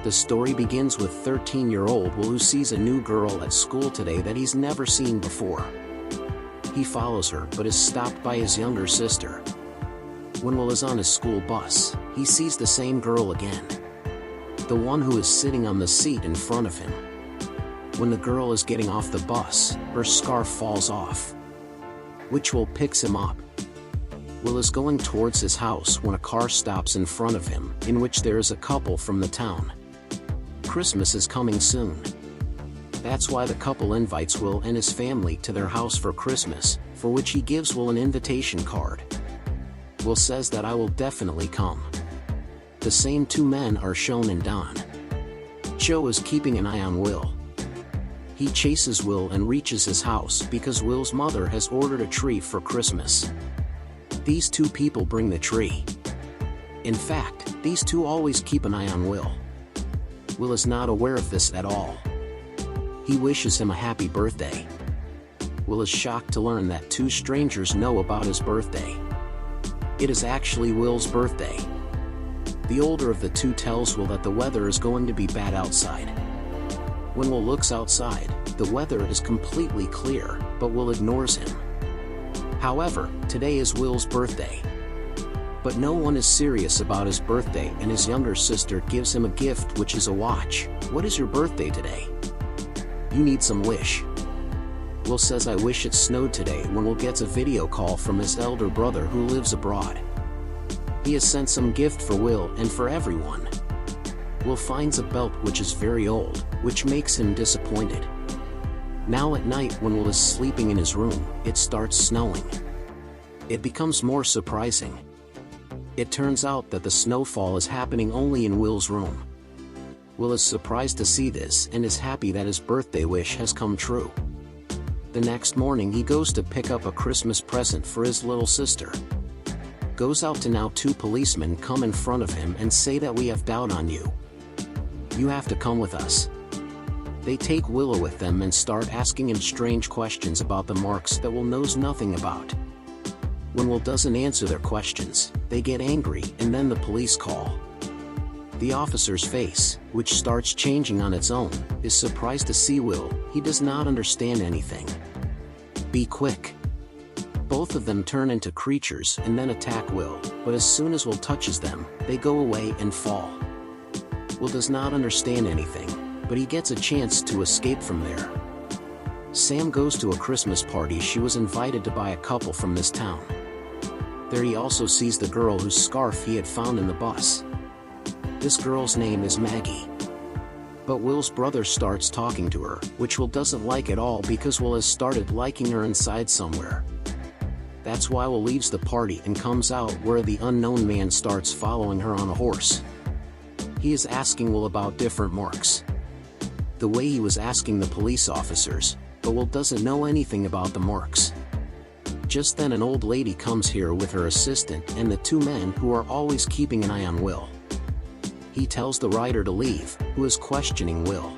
The story begins with 13-year-old Will, who sees a new girl at school today that he's never seen before. He follows her but is stopped by his younger sister. When Will is on his school bus, he sees the same girl again. The one who is sitting on the seat in front of him. When the girl is getting off the bus, her scarf falls off, which Will picks him up. Will is going towards his house when a car stops in front of him, in which there is a couple from the town. Christmas is coming soon. That's why the couple invites Will and his family to their house for Christmas, for which he gives Will an invitation card. Will says that I will definitely come. The same two men are shown in Don. Joe is keeping an eye on Will. He chases Will and reaches his house because Will's mother has ordered a tree for Christmas. These two people bring the tree. In fact, these two always keep an eye on Will. Will is not aware of this at all. He wishes him a happy birthday. Will is shocked to learn that two strangers know about his birthday. It is actually Will's birthday. The older of the two tells Will that the weather is going to be bad outside. When Will looks outside, the weather is completely clear, but Will ignores him. However, today is Will's birthday. But no one is serious about his birthday, and his younger sister gives him a gift, which is a watch. What is your birthday today? You need some wish. Will says I wish it snowed today when Will gets a video call from his elder brother who lives abroad. He has sent some gift for Will and for everyone. Will finds a belt which is very old, which makes him disappointed. Now at night when Will is sleeping in his room, it starts snowing. It becomes more surprising. It turns out that the snowfall is happening only in Will's room. Will is surprised to see this and is happy that his birthday wish has come true. The next morning he goes to pick up a Christmas present for his little sister. Goes out to now two policemen come in front of him and say that we have doubt on you. You have to come with us. They take Will with them and start asking him strange questions about the marks that Will knows nothing about. When Will doesn't answer their questions, they get angry and then the police call. The officer's face, which starts changing on its own, is surprised to see Will. He does not understand anything. Be quick. Both of them turn into creatures and then attack Will, but as soon as Will touches them, they go away and fall. Will does not understand anything, but he gets a chance to escape from there. Sam goes to a Christmas party she was invited to by a couple from this town. There he also sees the girl whose scarf he had found in the bus. This girl's name is Maggie. But Will's brother starts talking to her, which Will doesn't like at all because Will has started liking her inside somewhere. That's why Will leaves the party and comes out where the unknown man starts following her on a horse. He is asking Will about different marks. The way he was asking the police officers, but Will doesn't know anything about the marks. Just then an old lady comes here with her assistant and the two men who are always keeping an eye on Will. He tells the rider to leave, who is questioning Will.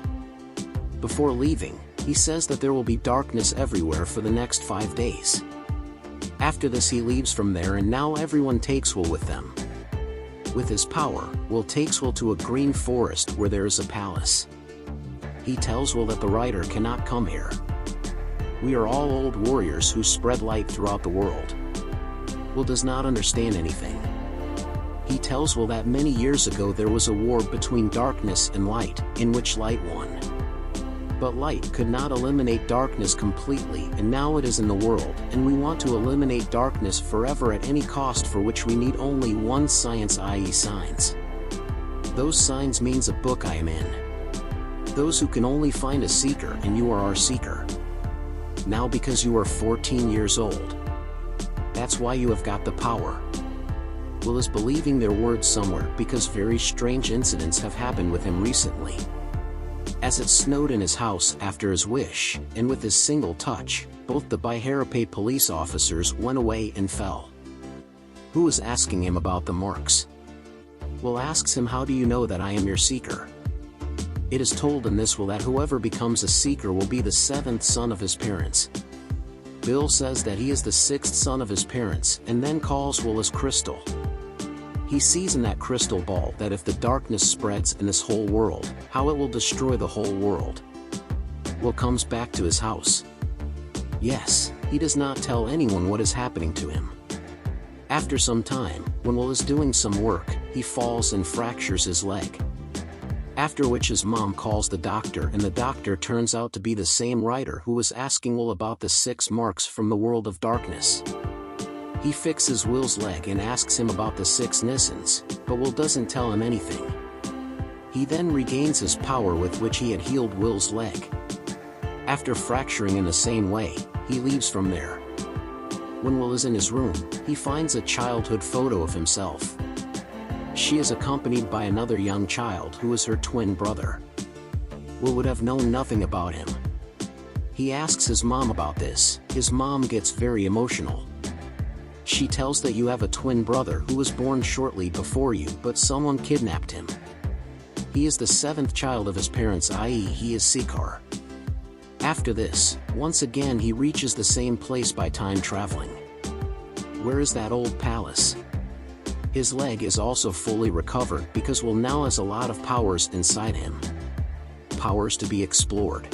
Before leaving, he says that there will be darkness everywhere for the next 5 days. After this he leaves from there and now everyone takes Will with them. With his power, Will takes Will to a green forest where there is a palace. He tells Will that the rider cannot come here. We are all old warriors who spread light throughout the world. Will does not understand anything. He tells Will that many years ago there was a war between darkness and light, in which light won. But light could not eliminate darkness completely, and now it is in the world, and we want to eliminate darkness forever at any cost, for which we need only one science, i.e. signs. Those signs means a book I am in. Those who can only find a seeker, and you are our seeker. Now because you are 14 years old. That's why you have got the power. Will is believing their words somewhere because very strange incidents have happened with him recently. As it snowed in his house after his wish, and with his single touch, both the Biharape police officers went away and fell. Who is asking him about the marks? Will asks him, how do you know that I am your seeker? It is told in this will that whoever becomes a seeker will be the 7th son of his parents. Bill says that he is the 6th son of his parents and then calls Will as Crystal. He sees in that crystal ball that if the darkness spreads in this whole world, how it will destroy the whole world. Will comes back to his house. Yes, he does not tell anyone what is happening to him. After some time, when Will is doing some work, he falls and fractures his leg. After which his mom calls the doctor, and the doctor turns out to be the same writer who was asking Will about the 6 marks from the world of darkness. He fixes Will's leg and asks him about the 6 Nissans, but Will doesn't tell him anything. He then regains his power with which he had healed Will's leg. After fracturing in the same way, he leaves from there. When Will is in his room, he finds a childhood photo of himself. She is accompanied by another young child who is her twin brother. Will would have known nothing about him. He asks his mom about this. His mom gets very emotional. She tells that you have a twin brother who was born shortly before you, but someone kidnapped him. He is the 7th child of his parents, i.e. he is Sikar. After this, once again he reaches the same place by time traveling. Where is that old palace? His leg is also fully recovered because Will now has a lot of powers inside him. Powers to be explored.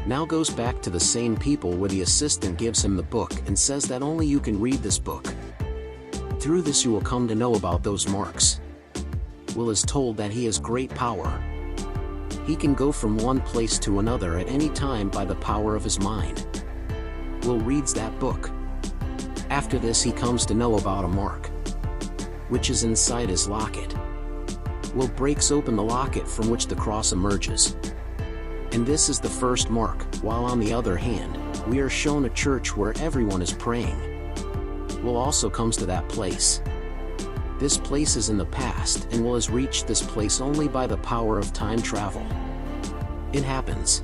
Now goes back to the same people where the assistant gives him the book and says that only you can read this book. Through this you will come to know about those marks. Will is told that he has great power. He can go from one place to another at any time by the power of his mind. Will reads that book. After this he comes to know about a mark, which is inside his locket. Will breaks open the locket from which the cross emerges. And this is the first mark, while on the other hand, we are shown a church where everyone is praying. Will also comes to that place. This place is in the past and Will has reached this place only by the power of time travel. It happens.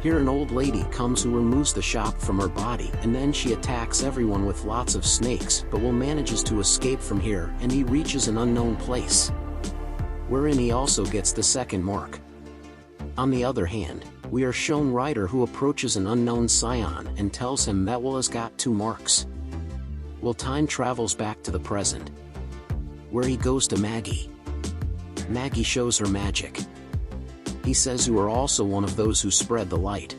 Here an old lady comes who removes the shop from her body, and then she attacks everyone with lots of snakes, but Will manages to escape from here and he reaches an unknown place, wherein he also gets the second mark. On the other hand, we are shown Ryder who approaches an unknown scion and tells him that Will has got 2 marks. Will time travels back to the present, where he goes to Maggie. Maggie shows her magic. He says you are also one of those who spread the light.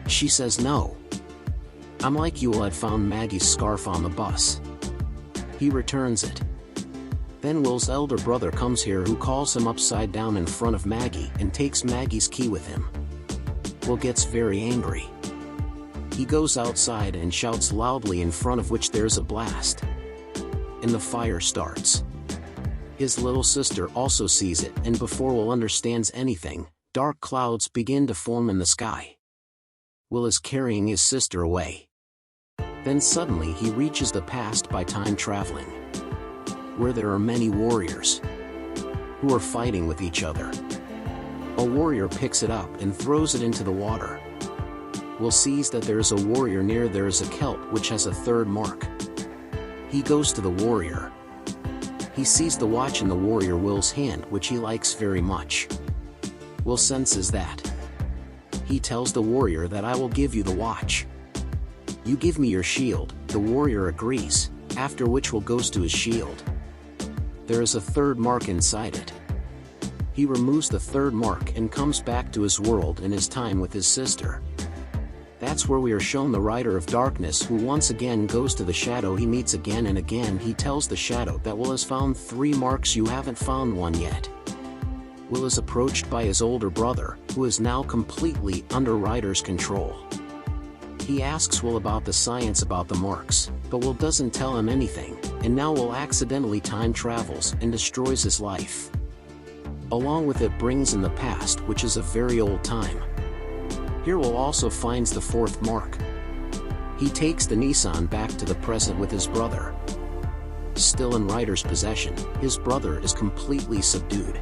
She says no. I'm like you. Will had found Maggie's scarf on the bus. He returns it. Then Will's elder brother comes here who calls him upside down in front of Maggie and takes Maggie's key with him. Will gets very angry. He goes outside and shouts loudly, in front of which there's a blast, and the fire starts. His little sister also sees it, and before Will understands anything, dark clouds begin to form in the sky. Will is carrying his sister away. Then suddenly he reaches the past by time traveling, where there are many warriors who are fighting with each other. A warrior picks it up and throws it into the water. Will sees that there is a warrior near. There is a kelp which has a 3rd mark. He goes to the warrior. He sees the watch in the warrior Will's hand, which he likes very much. Will senses that. He tells the warrior that I will give you the watch. You give me your shield. The warrior agrees, after which Will goes to his shield. There is a 3rd mark inside it. He removes the 3rd mark and comes back to his world and his time with his sister. That's where we are shown the Rider of Darkness, who once again goes to the shadow he meets again and again. He tells the shadow that Will has found 3 marks, you haven't found one yet. Will is approached by his older brother, who is now completely under Ryder's control. He asks Will about the science about the marks, but Will doesn't tell him anything, and now Will accidentally time travels and destroys his life. Along with it brings in the past, which is a very old time. Here Will also finds the 4th mark. He takes the Nissan back to the present with his brother. Still in Ryder's possession, his brother is completely subdued.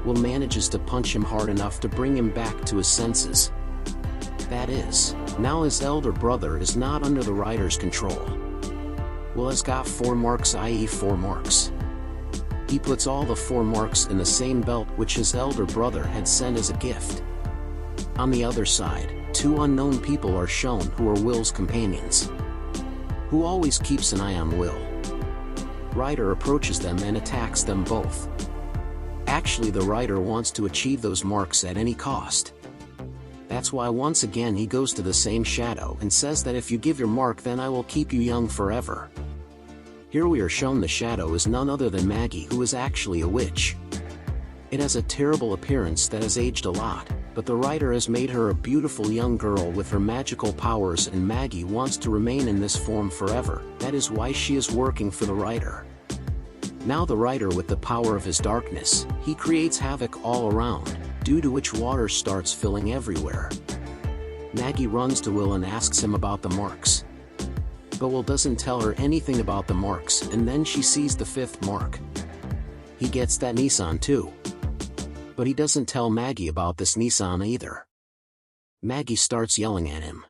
Will manages to punch him hard enough to bring him back to his senses. That is, now his elder brother is not under the Ryder's control. Will has got 4 marks, i.e. 4 marks. He puts all the 4 marks in the same belt which his elder brother had sent as a gift. On the other side, 2 unknown people are shown who are Will's companions, who always keeps an eye on Will. Ryder approaches them and attacks them both. Actually, the Ryder wants to achieve those marks at any cost. That's why once again he goes to the same shadow and says that if you give your mark, then I will keep you young forever. Here we are shown the shadow is none other than Maggie, who is actually a witch. It has a terrible appearance that has aged a lot, but the writer has made her a beautiful young girl with her magical powers, and Maggie wants to remain in this form forever. That is why she is working for the writer. Now the writer, with the power of his darkness, he creates havoc all around, due to which water starts filling everywhere. Maggie runs to Will and asks him about the marks. But Will doesn't tell her anything about the marks, and then she sees the fifth mark. He gets that Nissan too. But he doesn't tell Maggie about this Nissan either. Maggie starts yelling at him.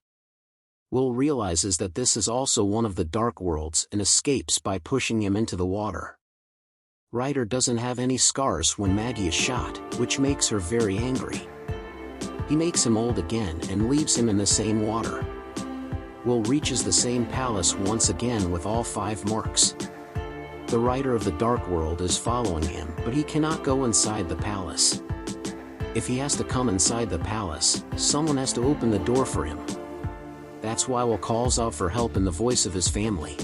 Will realizes that this is also one of the dark worlds and escapes by pushing him into the water. Ryder doesn't have any scars when Maggie is shot, which makes her very angry. He makes him old again and leaves him in the same water. Will reaches the same palace once again with all 5 marks. The writer of the dark world is following him, but he cannot go inside the palace. If he has to come inside the palace, someone has to open the door for him. That's why Will calls out for help in the voice of his family.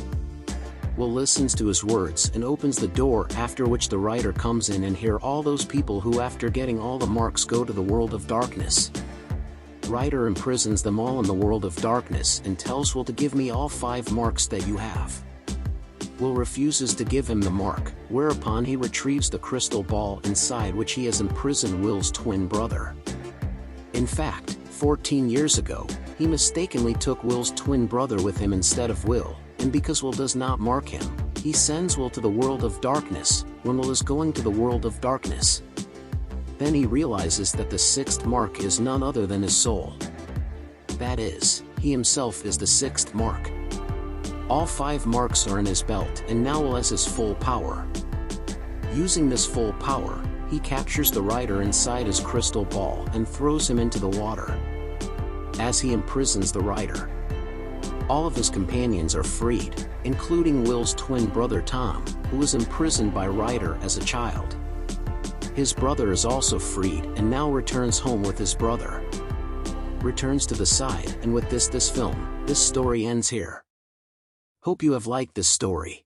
Will listens to his words and opens the door, after which the writer comes in and hear all those people who, after getting all the marks, go to the world of darkness. Ryder imprisons them all in the world of darkness and tells Will to give me all 5 marks that you have. Will refuses to give him the mark, whereupon he retrieves the crystal ball inside which he has imprisoned Will's twin brother. In fact, 14 years ago, he mistakenly took Will's twin brother with him instead of Will, and because Will does not mark him, he sends Will to the world of darkness, when Will is going to the world of darkness. Then he realizes that the 6th mark is none other than his soul. That is, he himself is the 6th mark. All 5 marks are in his belt, and now Will has his full power. Using this full power, he captures the writer inside his crystal ball and throws him into the water. As he imprisons the writer, all of his companions are freed, including Will's twin brother Tom, who was imprisoned by Ryder as a child. His brother is also freed and now returns home with his brother. Returns to the side, and with this story ends here. Hope you have liked this story.